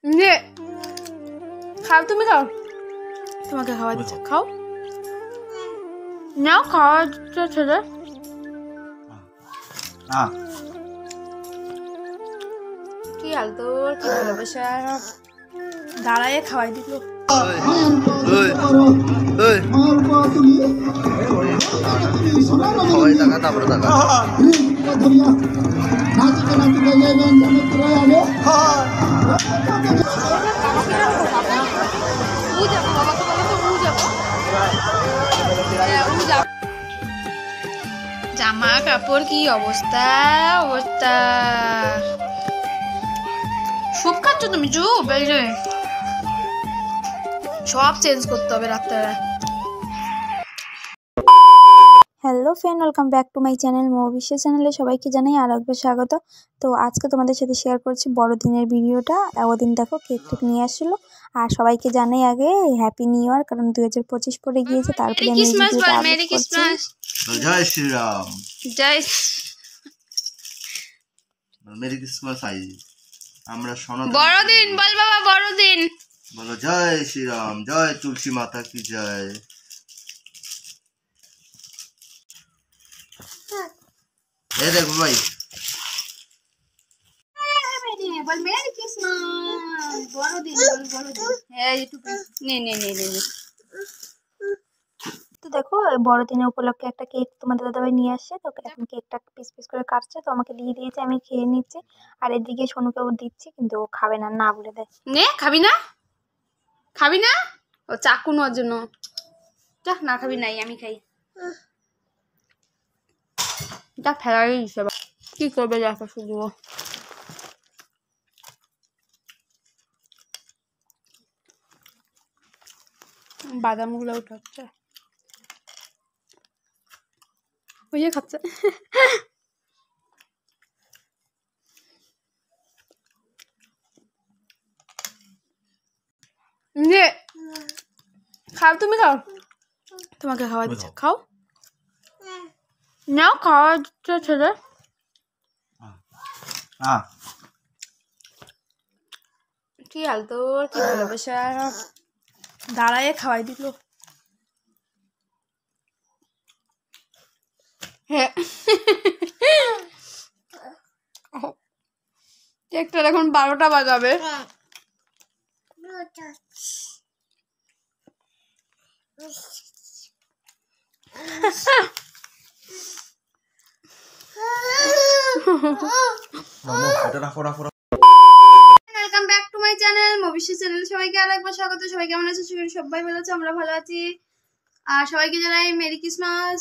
নে খাও, তুমি খাও, তোমাকে খাওয়া দিচ্ছে, খাও, নাও খাওয়া দিচ্ছে ছেলে। কি হাল তোর, কি ভালোবাসা, দাঁড়ায় খাওয়াই দিল। সবাই টাকা তারপরে টাকা জামা কাপড় কি অবস্থা অবস্থা। সুপ খাচ্ছ তুমি? চুপ, এই যে সব চেঞ্জ করতে হবে রাত্রে। Hello friend, welcome back to my channel Mou Bishwa চ্যানেলে সবাইকে জানাই আর একবার স্বাগত। তো আজকে তোমাদের সাথে শেয়ার করছি বড়দিনের ভিডিওটা। ওদিন দেখো কেক টেক নিয়ে আসছিলো, আর সবাইকে জানাই আগে হ্যাপি নিউ ইয়ার, কারণ 2025 পরে গিয়েছে। তারপরে আমি ভিডিওটা আপলোড করছি। জয় শ্রীরাম, জয় মেরি ক্রিসমাস। আমরা সনাতন বড়দিন বল বাবা, বড়দিন বলো। জয় শ্রীরাম, জয় তুলসী মাতা কি জয়। এই দেখো ভাই, বল মেরি ক্রিসমাস, বড়দিন বল, বড়দিন। হ্যাঁ একটু নে নে নে নে নে। তো দেখো বড়দিনের উপলক্ষে একটা কেক তোমাদের দাদাভাই নিয়ে আসছে, তো এখন কেকটা পিস পিস করে কাটছে, তো আমাকে দিয়ে দিয়েছে, আমি খেয়ে নিচ্ছি। আর এদিকে সোনুকেও দিচ্ছি, কিন্তু ও খাবে না, না বলে দেয়। নে, খাবি না? খাবি না? ও চাকু নেওয়ার জন্য। যা, না খাবি নাই, আমি খাই। যা ফেলাই দিছে, কি করবে দেখো শুধু। বাদাম গুলো উঠাচ্ছে, ওই খাচ্ছে। নে খাও, তুমি খাও, তোমাকে খাওয়া দিচ্ছে, খাও, নাও খাওয়া দিচ্ছে ছেলে। কি হাল তোর, কি ভালোবাসা, দাঁড়ায় খাওয়াই দিল। হ্যাঁ কেকটা এখন 12টা বাজাবে। Welcome back to my channel মবিশ্ব চ্যানেল। সবাইকে আরেকবার স্বাগত। সবাই কেমন আছে? সবাই ভালো আছে, আমরা ভালো আছি। আর সবাইকে জানাই মেরি ক্রিসমাস।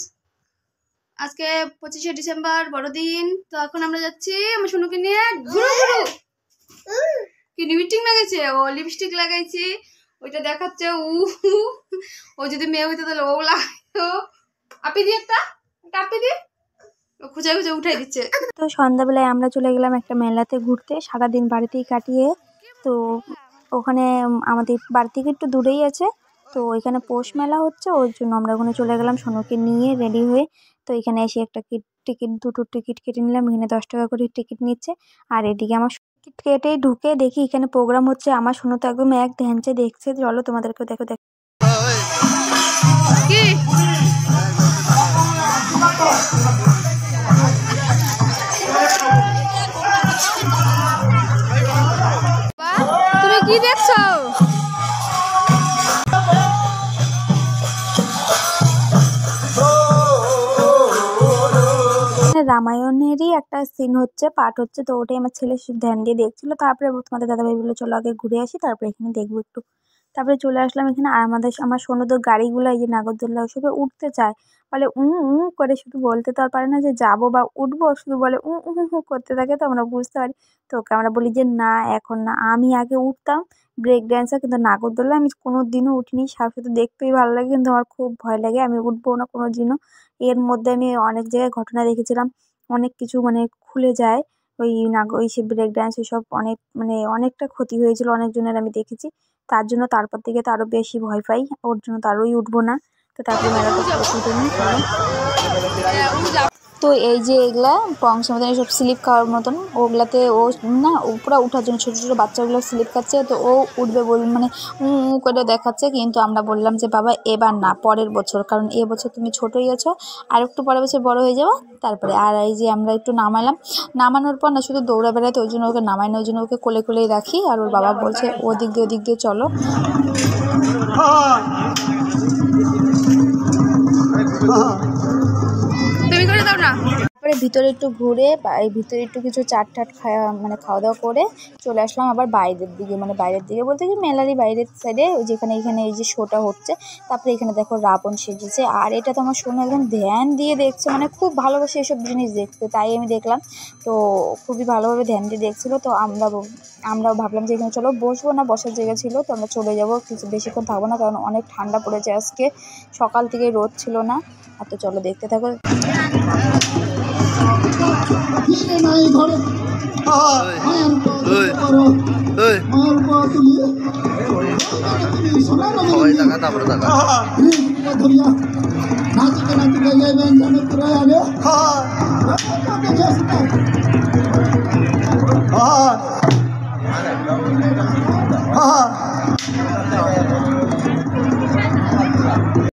আজকে 25শে ডিসেম্বর, বড়দিন। তো এখন আমরা যাচ্ছি আমার সোনুকে নিয়ে ঘুরু ঘুরু। কি লিপস্টিক লাগাইছে ও, লিপস্টিক লাগাইছে, ওইটা দেখাচ্ছে। ও যদি মেয়ে হইতো তাহলে ও লাগাইতো। আপি দি একটা আপি দি, ও খুঁজে খুঁজে উঠাই দিচ্ছে। তো সন্ধ্যাবেলায় আমরা চলে গেলাম একটা মেলাতে ঘুরতে, সারাদিন বাড়িতেই কাটিয়ে। তো ওখানে আমাদের বাড়ি থেকে একটু দূরেই আছে, তো এখানে পৌষ মেলা হচ্ছে, ওর জন্য আমরা ওখানে চলে গেলাম সোনুকে নিয়ে রেডি হয়ে। তো এখানে এসে একটা টিকিট, দুটো টিকিট কেটে নিলাম। এখানে 10 টাকা করে টিকিট নিচ্ছে। আর এদিকে আমার টিকিট কেটে ঢুকে দেখি এখানে প্রোগ্রাম হচ্ছে। আমার সোনু তো একদম এক ধ্যানচে দেখছে। চলো তোমাদেরকে দেখো দেখো কি তুমি কি দেখছো? রামায়ণেরই একটা সিন হচ্ছে, পাঠ হচ্ছে, তো ওটাই আমার ছেলে ধ্যান দিয়ে দেখছিল। তারপরে তোমাদের দাদাভাই বললো চলো আগে ঘুরে আসি, তারপরে এখানে দেখবো একটু। তারপরে চলে আসলাম এখানে। আর আমার সোনুদের গাড়িগুলো, এই যে নাগরদোল্লা, ওসবে উঠতে চায়, বলে করে, শুধু বলতে তো আর পারে না যে যাবো বা উঠবো, শুধু বলে করতে থাকে। তো আমরা বুঝতে পারি। তো ওকে আমরা বলি যে না, এখন না। আমি আগে উঠতাম ব্রেক ড্যান্সার, কিন্তু নাগরদোল্লা আমি কোনো দিনও উঠিনি। শুধু দেখতেই ভালো লাগে, কিন্তু আমার খুব ভয় লাগে, আমি উঠবো না কোনো দিনও। এর মধ্যে আমি অনেক জায়গায় ঘটনা দেখেছিলাম, অনেক কিছু খুলে যায় ওই সে ব্রেক ডান্স, ওইসব অনেক অনেকটা ক্ষতি হয়েছিল অনেকজনের, আমি দেখেছি। তার জন্য তারপর থেকে তো আরো বেশি ভয় পাই, ওর জন্য তো আরোই উঠবো না। তো তারপরে মেলাটা পুরো ঘুরে নিই। তো এই যে এগুলা পংসের মতন এইসব স্লিপ খাওয়ার মতন, ওগুলাতে ও না পুরো উঠার জন্য ছোটো ছোটো বাচ্চাগুলো স্লিপ খাচ্ছে। তো ও উঠবে মানে করে দেখাচ্ছে, কিন্তু আমরা বললাম যে বাবা এবার না, পরের বছর, কারণ এবছর তুমি ছোটোই আছো, আর একটু পরের বছর বড়ো হয়ে যাবো তারপরে। আর এই যে আমরা একটু নামানোর পর না শুধু দৌড়া বেড়াতে, ওই জন্য ওকে নামাই না, ওই জন্য ওকে কোলে কোলেই রাখি। আর ওর বাবা বলছে ওদিক দিয়ে চলো। তুমি করে দাও না। তারপরে ভিতরে একটু ঘুরে ভিতরে একটু কিছু চাট খাওয়া দাওয়া করে চলে আসলাম আবার বাইরের দিকে, মানে বাইরের দিকে বলতে কি মেলারই বাইরের সাইডে, যেখানে এখানে এই যে শোটা হচ্ছে। তারপরে এখানে দেখো রাবণ সেজেছে, আর এটা তো আমার শোনো একদম ধ্যান দিয়ে দেখছে, মানে খুব ভালোবাসে এসব জিনিস দেখতে, তাই আমি দেখলাম। তো খুবই ভালোভাবে ধ্যান দিয়ে দেখছিলো। তো আমরাও ভাবলাম যে এখানে চলো বসবো না, বসার জায়গা ছিল, তো আমরা চলে যাবো, কিছু বেশিক্ষণ থাকবো না, কারণ অনেক ঠান্ডা পড়েছে আজকে, সকাল থেকে রোদ ছিল না। আর তো চলো দেখতে থাকো। সবাই টাকা তারপরে টাকা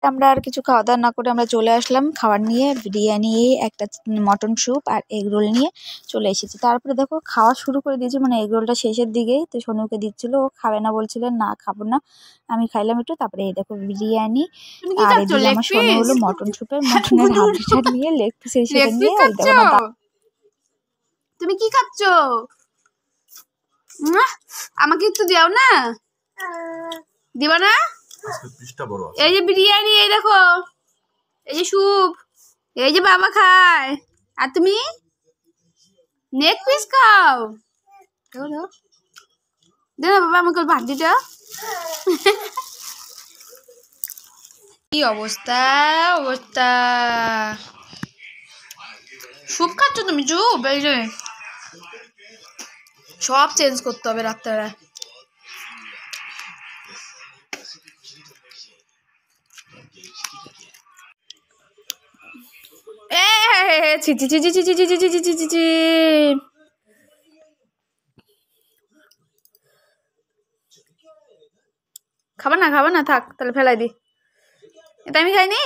আমরা আর কিছু খাওয়া দাওয়া না করে আমরা চলে আসলাম খাবার নিয়ে, বিরিয়ানি, একটা মটন স্যুপ আর এগ রোল নিয়ে চলে এসেছি। তারপরে দেখো খাওয়া শুরু করে দিয়েছি, মানে এগ রোলটা শেষের দিকেই, তো সোনুকে দিচ্ছিল, ও খাবে না বলছিল, না খাবো না, আমি খাইলাম একটু। তারপরে এই দেখো বিরিয়ানি, আর এদিকে আমার সোনু হলো মটন স্যুপের মটনের হাড়িটা নিয়ে লেগ পিস সেটা নিয়ে ওই দেখো। তুমি কি খাচ্ছ? আমাকে একটু দাও না, দিবা না? এই যে বিরিয়ানি, এই দেখো, এই যে স্যুপ, এই যে বাবা খায়, আর তুমি নেক পিস খাও। দে না বাবা আমাকে ভাজিটা। কি অবস্থা অবস্থা, স্যুপ খাচ্ছ তুমি? স্যুপ এই যে সব চেঞ্জ করতে হবে রাত্রেবেলা। খাবা না থাক, তাহলে ফেলাই দি। এটা আমি খাইনি